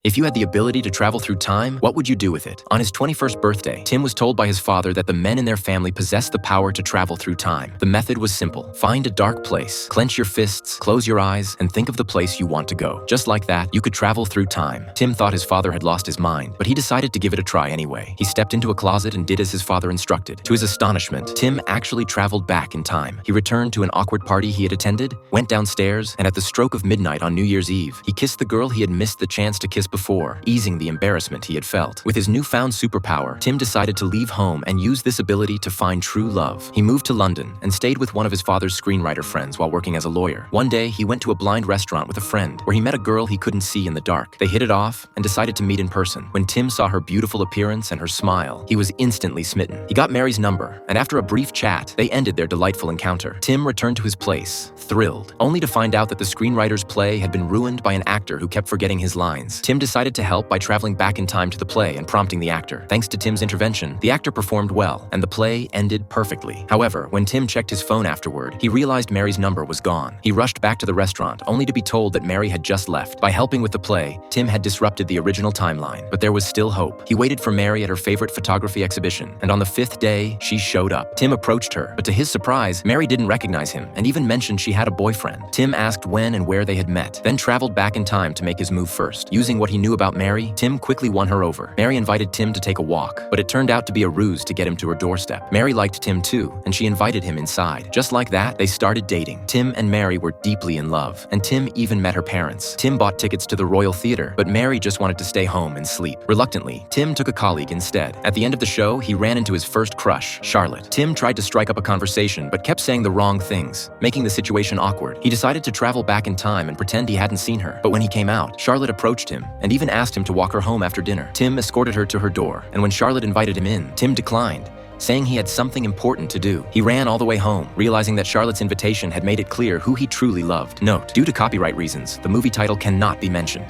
If you had the ability to travel through time, what would you do with it? On his 21st birthday, Tim was told by his father that the men in their family possessed the power to travel through time. The method was simple. Find a dark place, clench your fists, close your eyes, and think of the place you want to go. Just like that, you could travel through time. Tim thought his father had lost his mind, but he decided to give it a try anyway. He stepped into a closet and did as his father instructed. To his astonishment, Tim actually traveled back in time. He returned to an awkward party he had attended, went downstairs, and at the stroke of midnight on New Year's Eve, he kissed the girl he had missed the chance to kiss before, easing the embarrassment he had felt. With his newfound superpower, Tim decided to leave home and use this ability to find true love. He moved to London and stayed with one of his father's screenwriter friends while working as a lawyer. One day, he went to a blind restaurant with a friend where he met a girl he couldn't see in the dark. They hit it off and decided to meet in person. When Tim saw her beautiful appearance and her smile, he was instantly smitten. He got Mary's number, and after a brief chat, they ended their delightful encounter. Tim returned to his place, thrilled, only to find out that the screenwriter's play had been ruined by an actor who kept forgetting his lines. Tim decided to help by traveling back in time to the play and prompting the actor. Thanks to Tim's intervention, the actor performed well, and the play ended perfectly. However, when Tim checked his phone afterward, he realized Mary's number was gone. He rushed back to the restaurant, only to be told that Mary had just left. By helping with the play, Tim had disrupted the original timeline, but there was still hope. He waited for Mary at her favorite photography exhibition, and on the 5th day, she showed up. Tim approached her, but to his surprise, Mary didn't recognize him and even mentioned she had a boyfriend. Tim asked when and where they had met, then traveled back in time to make his move first. Using what he knew about Mary, Tim quickly won her over. Mary invited Tim to take a walk, but it turned out to be a ruse to get him to her doorstep. Mary liked Tim too, and she invited him inside. Just like that, they started dating. Tim and Mary were deeply in love, and Tim even met her parents. Tim bought tickets to the Royal Theatre, but Mary just wanted to stay home and sleep. Reluctantly, Tim took a colleague instead. At the end of the show, he ran into his first crush, Charlotte. Tim tried to strike up a conversation, but kept saying the wrong things, making the situation awkward. He decided to travel back in time and pretend he hadn't seen her. But when he came out, Charlotte approached him and even asked him to walk her home after dinner. Tim escorted her to her door, and when Charlotte invited him in, Tim declined, saying he had something important to do. He ran all the way home, realizing that Charlotte's invitation had made it clear who he truly loved. Note: due to copyright reasons, the movie title cannot be mentioned.